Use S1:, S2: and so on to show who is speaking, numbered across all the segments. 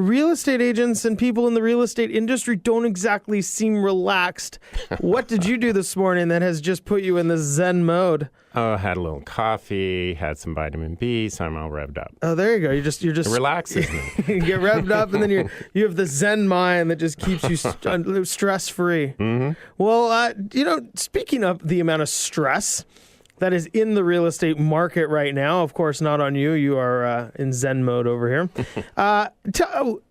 S1: real estate agents and people in the real estate industry don't exactly seem relaxed. What did you do this morning that has just put you in the Zen mode?
S2: Oh, had a little coffee, had some vitamin B, so I'm all revved up.
S1: Oh, there you go. You're just
S2: It relaxes me.
S1: you get revved up, and then you have the Zen mind that just keeps you stress free.
S2: Mm-hmm.
S1: Well, speaking of the amount of stress that is in the real estate market right now, of course, not on you. You are in Zen mode over here.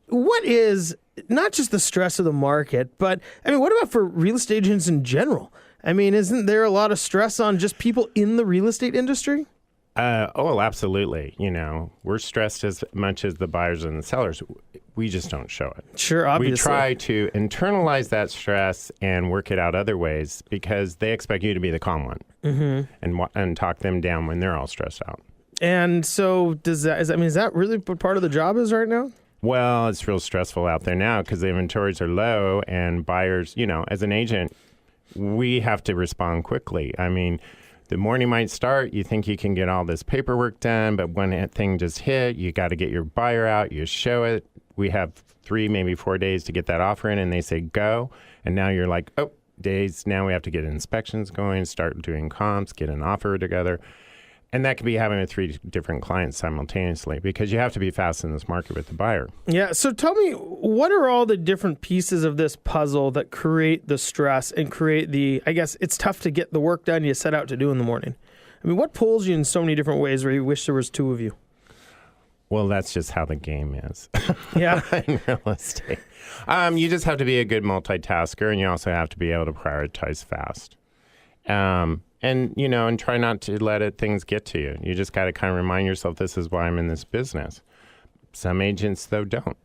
S1: What is not just the stress of the market, but I mean, what about for real estate agents in general? I mean, isn't there a lot of stress on just people in the real estate industry?
S2: Absolutely. We're stressed as much as the buyers and the sellers. We just don't show it.
S1: Sure, obviously.
S2: We try to internalize that stress and work it out other ways because they expect you to be the calm one and talk them down when they're all stressed out.
S1: And so is that really what part of the job is right now?
S2: Well, it's real stressful out there now because the inventories are low and buyers, as an agent, we have to respond quickly. I mean, the morning might start, you think you can get all this paperwork done, but when that thing just hit, you got to get your buyer out, you show it. We have 3, maybe 4 days to get that offer in, and they say go. And now you're like, days. Now we have to get inspections going, start doing comps, get an offer together. And that could be having 3 different clients simultaneously because you have to be fast in this market with the buyer.
S1: Yeah. So tell me, what are all the different pieces of this puzzle that create the stress and create I guess it's tough to get the work done you set out to do in the morning. I mean, what pulls you in so many different ways where you wish there was 2 of you?
S2: Well, that's just how the game is.
S1: Yeah.
S2: In real estate. You just have to be a good multitasker, and you also have to be able to prioritize fast. And try not to let things get to you. You just got to kind of remind yourself, this is why I'm in this business. Some agents, though, don't.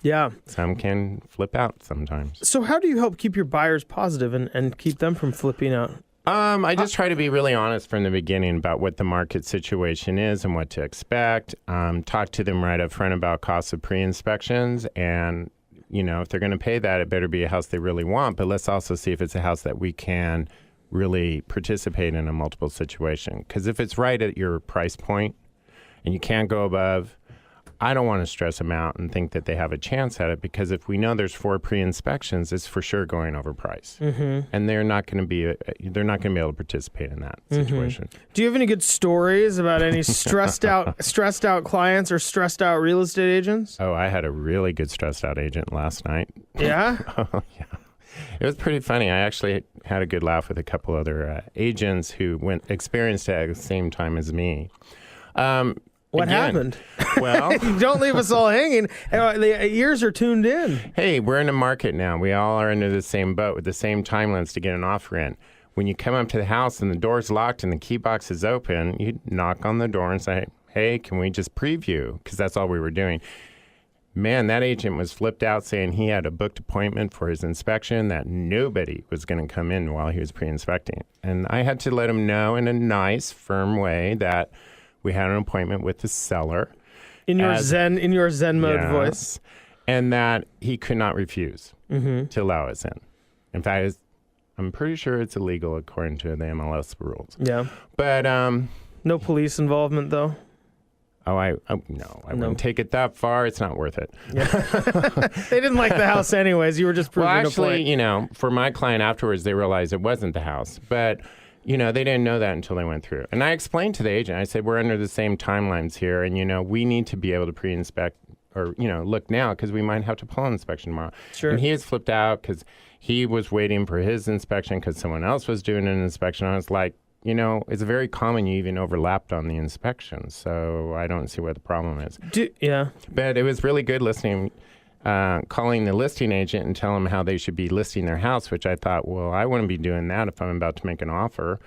S1: Yeah.
S2: Some can flip out sometimes.
S1: So how do you help keep your buyers positive and keep them from flipping out?
S2: I just try to be really honest from the beginning about what the market situation is and what to expect. Talk to them right up front about costs of pre-inspections. And, if they're going to pay that, it better be a house they really want. But let's also see if it's a house that we can really participate in a multiple situation. Because if it's right at your price point and you can't go above, I don't want to stress them out and think that they have a chance at it, because if we know there's 4 pre-inspections, it's for sure going over price. Mm-hmm. And they're not going to be able to participate in that situation.
S1: Do you have any good stories about any stressed out clients or stressed out real estate agents?
S2: Oh, I had a really good stressed out agent last night.
S1: Yeah?
S2: Oh, yeah. It was pretty funny. I actually had a good laugh with a couple other agents who experienced it at the same time as me.
S1: What happened?
S2: Well,
S1: don't leave us all hanging. The ears are tuned in.
S2: Hey, we're in a market now. We all are under the same boat with the same timelines to get an offer in. When you come up to the house and the door's locked and the key box is open, you knock on the door and say, hey, can we just preview? Because that's all we were doing. Man, that agent was flipped out saying he had a booked appointment for his inspection, that nobody was going to come in while he was pre-inspecting. And I had to let him know in a nice, firm way that we had an appointment with the seller.
S1: In your Zen mode voice.
S2: And that he could not refuse to allow us in. In fact, I'm pretty sure it's illegal according to the MLS rules.
S1: Yeah.
S2: But
S1: no police involvement, though?
S2: No, I wouldn't take it that far. It's not worth it.
S1: Yeah. They didn't like the house anyways. You were just proving a point.
S2: Well, actually, for my client afterwards, they realized it wasn't the house. But, they didn't know that until they went through. And I explained to the agent, I said, we're under the same timelines here. And, we need to be able to pre-inspect or, look now because we might have to pull an inspection tomorrow.
S1: Sure.
S2: And he has flipped out because he was waiting for his inspection because someone else was doing an inspection. I was like, it's very common you even overlapped on the inspection, so I don't see what the problem is.
S1: Yeah.
S2: But it was really good listening, calling the listing agent and telling them how they should be listing their house, which I thought, well, I wouldn't be doing that if I'm about to make an offer.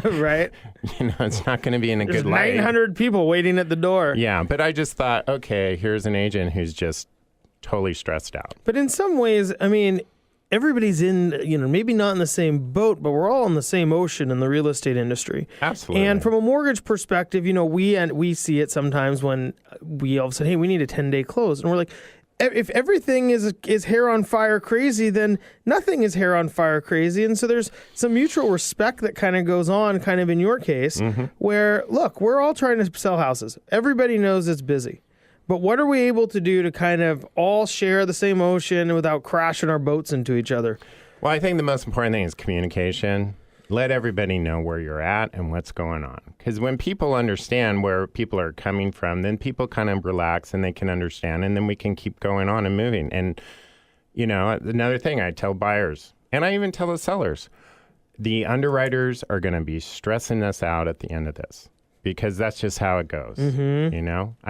S1: Right.
S2: It's not going to be in a
S1: There's
S2: good light.
S1: 900 people waiting at the door.
S2: Yeah, but I just thought, okay, here's an agent who's just totally stressed out.
S1: But in some ways, I mean, everybody's in, maybe not in the same boat, but we're all in the same ocean in the real estate industry.
S2: Absolutely.
S1: And from a mortgage perspective, we see it sometimes when we all of a sudden, hey, we need a 10-day close. And we're like, if everything is hair on fire crazy, then nothing is hair on fire crazy. And so there's some mutual respect that kind of goes on kind of in your case where, look, we're all trying to sell houses. Everybody knows it's busy. But what are we able to do to kind of all share the same ocean without crashing our boats into each other?
S2: Well, I think the most important thing is communication. Let everybody know where you're at and what's going on. Because when people understand where people are coming from, then people kind of relax and they can understand, and then we can keep going on and moving. And, another thing I tell buyers, and I even tell the sellers, the underwriters are going to be stressing us out at the end of this. Because that's just how it goes, I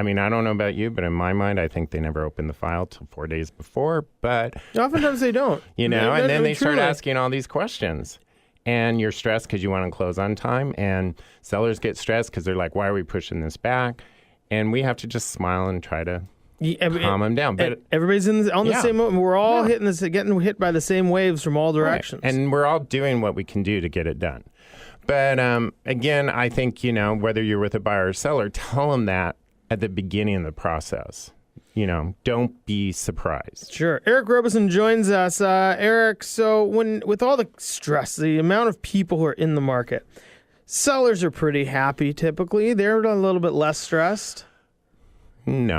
S2: mean, I don't know about you, but in my mind, I think they never open the file till 4 days before. But
S1: oftentimes they don't,
S2: and then they start asking all these questions, and you're stressed because you want to close on time, and sellers get stressed because they're like, "Why are we pushing this back?" And we have to just smile and try to calm them down. But
S1: everybody's on the same. We're all getting hit by the same waves from all directions,
S2: right. And we're all doing what we can do to get it done. But again, I think, whether you're with a buyer or seller, tell them that at the beginning of the process. Don't be surprised.
S1: Sure. Eric Robison joins us. Eric, so with all the stress, the amount of people who are in the market, sellers are pretty happy typically. They're a little bit less stressed.
S2: No.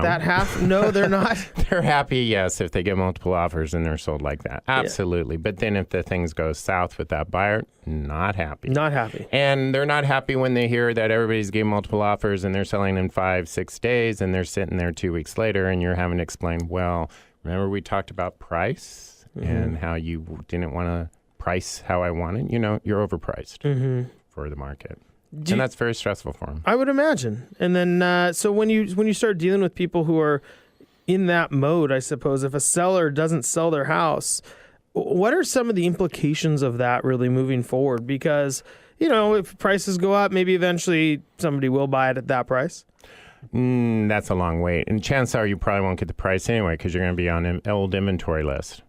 S1: No, they're not.
S2: They're happy, yes, if they get multiple offers and they're sold like that. Absolutely. Yeah. But then if the things go south with that buyer, not happy.
S1: Not happy.
S2: And they're not happy when they hear that everybody's getting multiple offers and they're selling in 5-6 days and they're sitting there 2 weeks later and you're having to explain, well, remember we talked about price and how you didn't want to price how I wanted? You're overpriced for the market. And that's very stressful for them.
S1: I would imagine. And then, so when you start dealing with people who are in that mode, I suppose, if a seller doesn't sell their house, what are some of the implications of that really moving forward? Because, if prices go up, maybe eventually somebody will buy it at that price.
S2: That's a long wait. And chances are you probably won't get the price anyway because you're going to be on an old inventory list.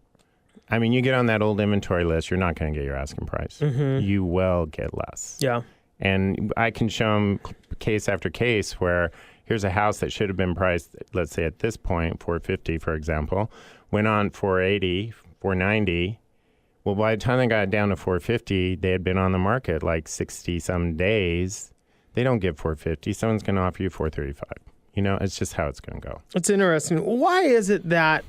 S2: I mean, you get on that old inventory list, you're not going to get your asking price. You will get less.
S1: Yeah. And
S2: I can show them case after case where here's a house that should have been priced, let's say at this point, $450, for example, went on $480, $490. Well, by the time they got down to $450, they had been on the market like 60-some days. They don't give $450. Someone's going to offer you $435. It's just how it's going to go.
S1: It's interesting. Why is it that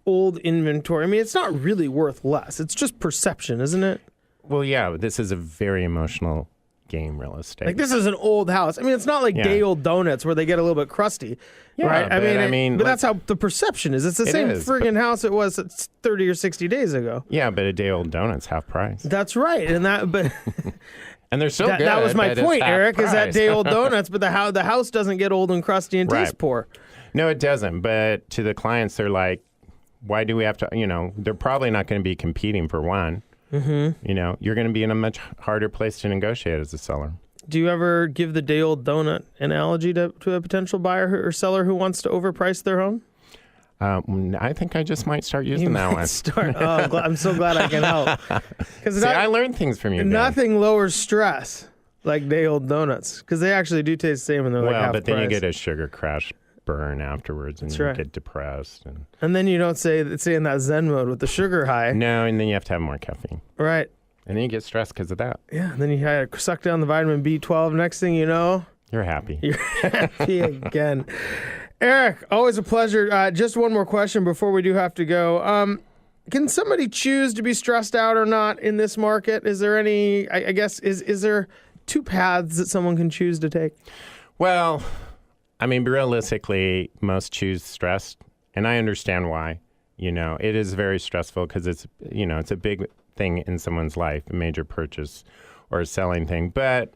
S1: old inventory, I mean, it's not really worth less. It's just perception, isn't it?
S2: Well, yeah, this is a very emotional game, real estate.
S1: Like, this is an old house. I mean, it's not like day-old donuts where they get a little bit crusty, right? But that's how the perception is. It's the same friggin' house it was 30 or 60 days ago.
S2: Yeah, but a day-old donut's half price.
S1: That's right, and
S2: and they're still good.
S1: That was my point, Eric. Price. Is that day-old donuts? But the house doesn't get old and crusty and taste poor.
S2: No, it doesn't. But to the clients, they're like, why do we have to? They're probably not going to be competing for one. You're going to be in a much harder place to negotiate as a seller.
S1: Do you ever give the day-old donut analogy to a potential buyer or seller who wants to overprice their home?
S2: I think I just might start using that one.
S1: I'm so glad I can help.
S2: See, I learned things from you.
S1: Nothing lowers stress like day-old donuts because they actually do taste the same and they're like half
S2: but then
S1: price.
S2: You get a sugar crash burn afterwards and you get depressed.
S1: And then you don't stay in that Zen mode with the sugar high.
S2: No, and then you have to have more caffeine.
S1: Right.
S2: And then you get stressed because of that.
S1: Yeah, and then you had to suck down the vitamin B12. Next thing you know...
S2: You're happy.
S1: You're happy again. Eric, always a pleasure. Just one more question before we do have to go. Can somebody choose to be stressed out or not in this market? Is there any... I guess, is there two paths that someone can choose to take?
S2: Well... I mean, realistically, most choose stress, and I understand why. It is very stressful because it's a big thing in someone's life, a major purchase or a selling thing. But,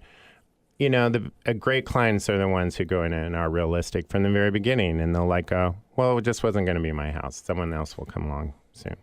S2: a great clients are the ones who go in and are realistic from the very beginning, and they'll go, well, it just wasn't going to be my house. Someone else will come along soon.